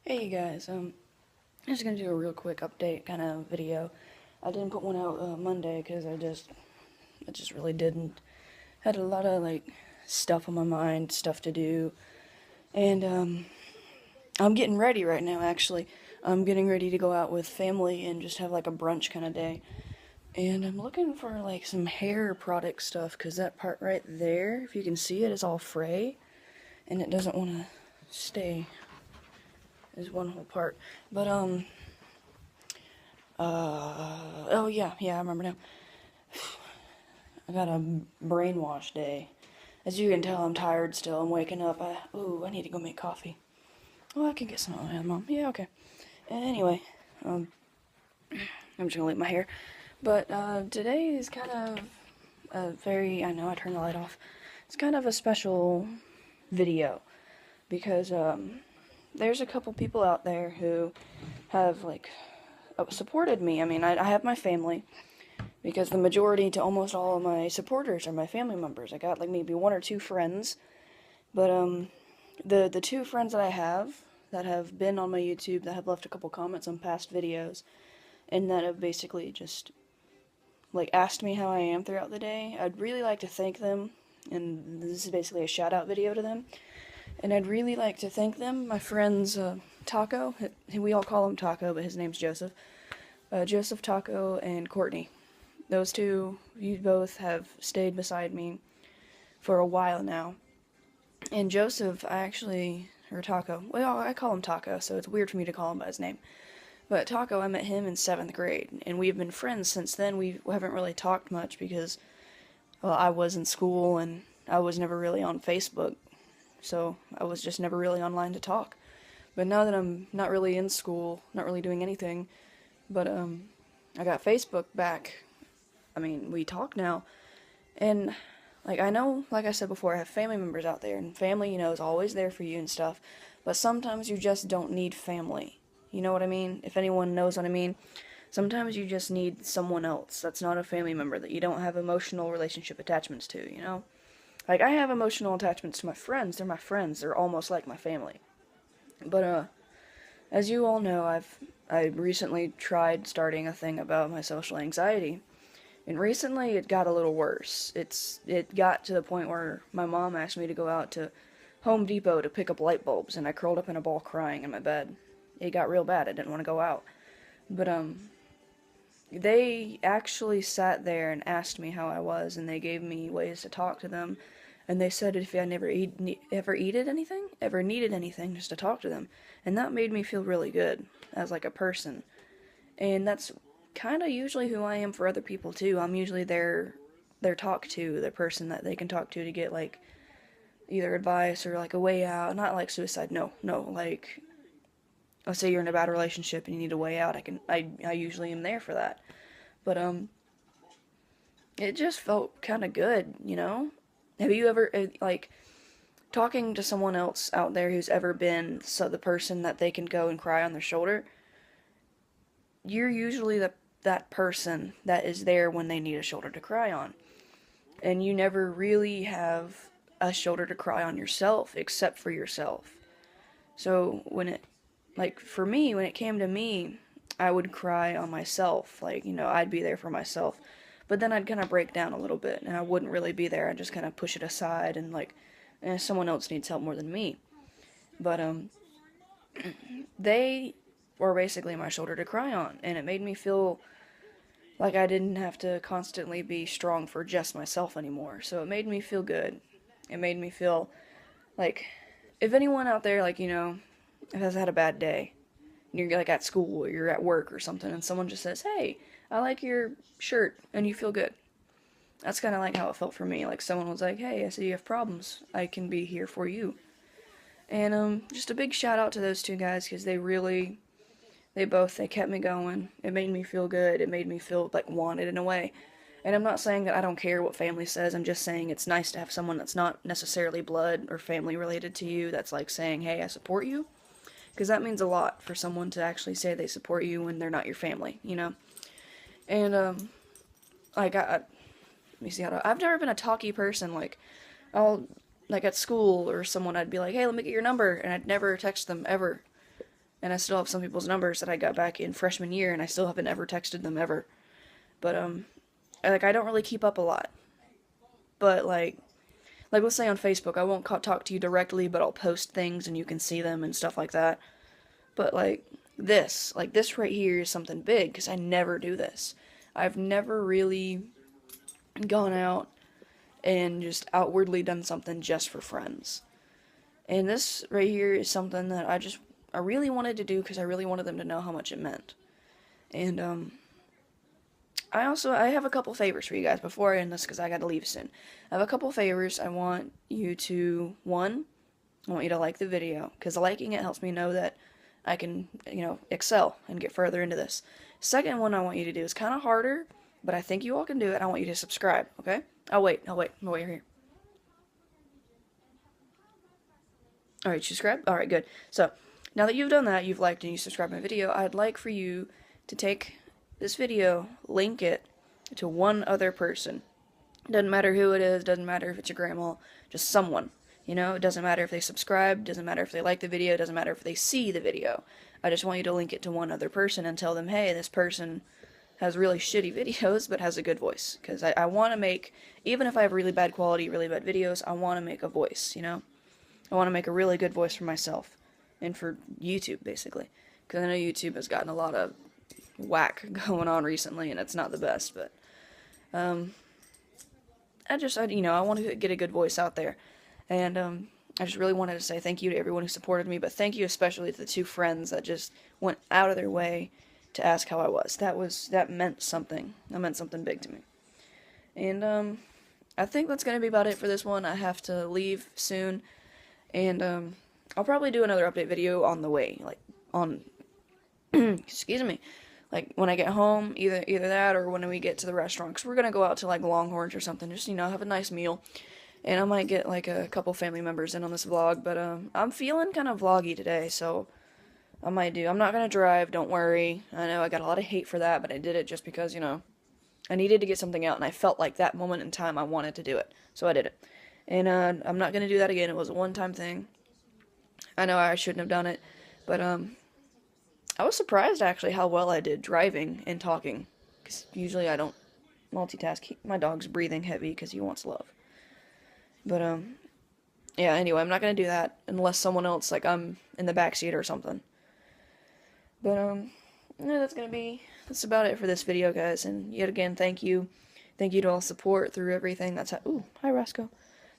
Hey guys, I'm just gonna do a real quick update kind of video. I didn't put one out Monday because I just really didn't. Had a lot of stuff on my mind, stuff to do, and I'm getting ready right now. Actually, I'm getting ready to go out with family and just have like a brunch kind of day. And I'm looking for like some hair product stuff because that part right there, if you can see it, is all fray, and it doesn't want to stay. Is one whole part, but oh yeah, I remember now. I got a brainwash day. As you can tell, I'm tired still. I'm waking up. I need to go make coffee. Oh, I can get some. Oh, yeah, Mom. Yeah, okay. Anyway, um, I'm just gonna leave my hair. But today is kind of a very. I know I turned the light off. It's kind of a special video because there's a couple people out there who have supported me. I mean, I have my family, because the majority to almost all of my supporters are my family members. I got like maybe one or two friends, but the two friends that have been on my YouTube, that have left a couple comments on past videos, and that have basically just like asked me how I am throughout the day, I'd really like to thank them, and this is basically a shout out video to them. And I'd really like to thank them, my friends Taco, we all call him Taco, but his name's Joseph. Joseph, Taco, and Courtney. Those two, you both have stayed beside me for a while now. And Joseph, or Taco, well, I call him Taco, so it's weird for me to call him by his name. But Taco, I met him in 7th grade, and we've been friends since then. We haven't really talked much because, well, I was in school and I was never really on Facebook, so I was just never really online to talk. But now that I'm not really in school, not really doing anything, but I got Facebook back. I mean, we talk now, and I know, like I said before, I have family members out there, and family, is always there for you and stuff, but sometimes you just don't need family. You know what I mean? If anyone knows what I mean. Sometimes you just need someone else that's not a family member, that you don't have emotional relationship attachments to. Like, I have emotional attachments to my friends. They're my friends. They're almost like my family. But, as you all know, I recently tried starting a thing about my social anxiety. And recently it got a little worse. It got to the point where my mom asked me to go out to Home Depot to pick up light bulbs, and I curled up in a ball crying in my bed. It got real bad. I didn't want to go out. But they actually sat there and asked me how I was, and they gave me ways to talk to them. And they said if I ever needed anything, just to talk to them. And that made me feel really good as like a person. And that's kind of usually who I am for other people too. I'm usually their their person that they can talk to get like either advice or like a way out. Not like suicide. No, no. Like, let's say you're in a bad relationship and you need a way out. I usually am there for that. But it just felt kind of good. Have you ever talking to someone else out there who's ever been the person that they can go and cry on their shoulder? You're usually that person that is there when they need a shoulder to cry on. And you never really have a shoulder to cry on yourself except for yourself. So for me, when it came to me, I would cry on myself. I'd be there for myself. But then I'd kind of break down a little bit and I wouldn't really be there. I'd just kind of push it aside and someone else needs help more than me. But they were basically my shoulder to cry on, and it made me feel like I didn't have to constantly be strong for just myself anymore. So it made me feel good. It made me feel like if anyone out there has had a bad day, you're at school or you're at work or something, and someone just says, "Hey, I like your shirt," and you feel good. That's kind of like how it felt for me. Like someone was like, "Hey, I see you have problems. I can be here for you." And just a big shout out to those two guys, because they kept me going. It made me feel good. It made me feel like wanted in a way. And I'm not saying that I don't care what family says. I'm just saying it's nice to have someone that's not necessarily blood or family related to you that's like saying, "Hey, I support you." Because that means a lot for someone to actually say they support you when they're not your family. And let me see how to. I've never been a talky person. At school or someone, I'd be like, "Hey, let me get your number," and I'd never text them ever. and I still have some people's numbers that I got back in freshman year, and I still haven't ever texted them ever. But I don't really keep up a lot. But let's say on Facebook, I won't talk to you directly, but I'll post things and you can see them and stuff like that. But this right here is something big because I never do this. I've never really gone out and just outwardly done something just for friends. And this right here is something that I really wanted to do because I really wanted them to know how much it meant. And I have a couple favors for you guys before I end this because I got to leave soon. I have a couple favors. I want you to, one, I want you to like the video because liking it helps me know that I can, excel and get further into this. Second one I want you to do is kind of harder, but I think you all can do it. I want you to subscribe, okay? I'll wait here. Alright, subscribe? Alright, good. So, now that you've done that, you've liked and you subscribed my video, I'd like for you to take this video, link it to one other person. Doesn't matter who it is, doesn't matter if it's your grandma, just someone. It doesn't matter if they subscribe, doesn't matter if they like the video, doesn't matter if they see the video. I just want you to link it to one other person and tell them, hey, this person has really shitty videos, but has a good voice. Because I want to make, even if I have really bad quality, really bad videos, I want to make a voice, I want to make a really good voice for myself. And for YouTube, basically. Because I know YouTube has gotten a lot of whack going on recently, and it's not the best, but, I want to get a good voice out there. And I just really wanted to say thank you to everyone who supported me, but thank you especially to the 2 friends that just went out of their way to ask how I was. That meant something. That meant something big to me. And I think that's going to be about it for this one. I have to leave soon, and I'll probably do another update video on the way, excuse me, when I get home, either that or when we get to the restaurant, because we're going to go out to Longhorns or something, just, have a nice meal. And I might get a couple family members in on this vlog, but I'm feeling kind of vloggy today, so I might do. I'm not going to drive, don't worry. I know I got a lot of hate for that, but I did it just because, I needed to get something out, and I felt like that moment in time I wanted to do it, so I did it. And I'm not going to do that again. It was a one-time thing. I know I shouldn't have done it, but I was surprised actually how well I did driving and talking, because usually I don't multitask. My dog's breathing heavy because he wants love. But, yeah, anyway, I'm not going to do that unless someone else, I'm in the backseat or something. But, yeah, that's about it for this video, guys. And yet again, thank you. Thank you to all support through everything that's, ooh, hi, Rasco.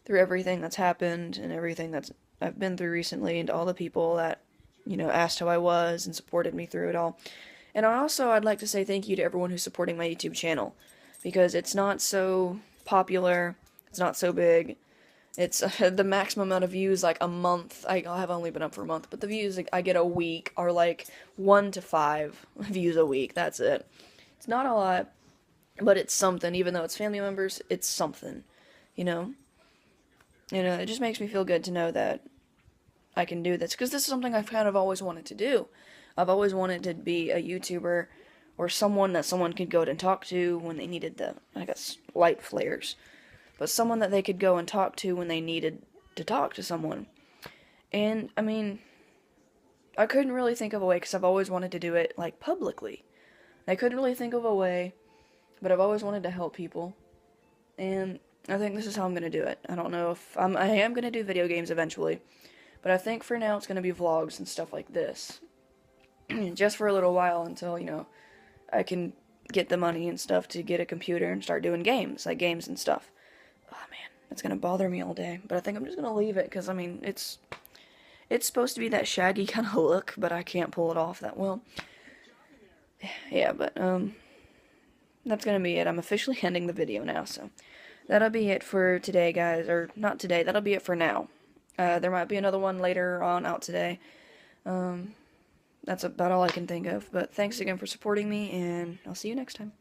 Through everything that's happened and everything that's I've been through recently, and to all the people that, asked how I was and supported me through it all. And I'd like to say thank you to everyone who's supporting my YouTube channel, because it's not so popular, it's not so big. It's the maximum amount of views, a month. I have only been up for a month, but the views I get a week are 1 to 5 views a week. That's it. It's not a lot, but it's something. Even though it's family members, it's something, it just makes me feel good to know that I can do this, because this is something I've kind of always wanted to do. I've always wanted to be a YouTuber, or someone that someone could go and talk to when they needed the, light flares. But someone that they could go and talk to when they needed to talk to someone. And, I couldn't really think of a way, because I've always wanted to do it, publicly. I couldn't really think of a way, but I've always wanted to help people. And I think this is how I'm going to do it. I don't know if I am going to do video games eventually, but I think for now it's going to be vlogs and stuff like this. Just for a little while until, I can get the money and stuff to get a computer and start doing games, games and stuff. Oh man, it's going to bother me all day, but I think I'm just going to leave it, because, it's supposed to be that shaggy kind of look, but I can't pull it off that well. Yeah, but, that's going to be it. I'm officially ending the video now, so that'll be it for today, guys, or not today, that'll be it for now. There might be another one later on out today. That's about all I can think of, but thanks again for supporting me, and I'll see you next time.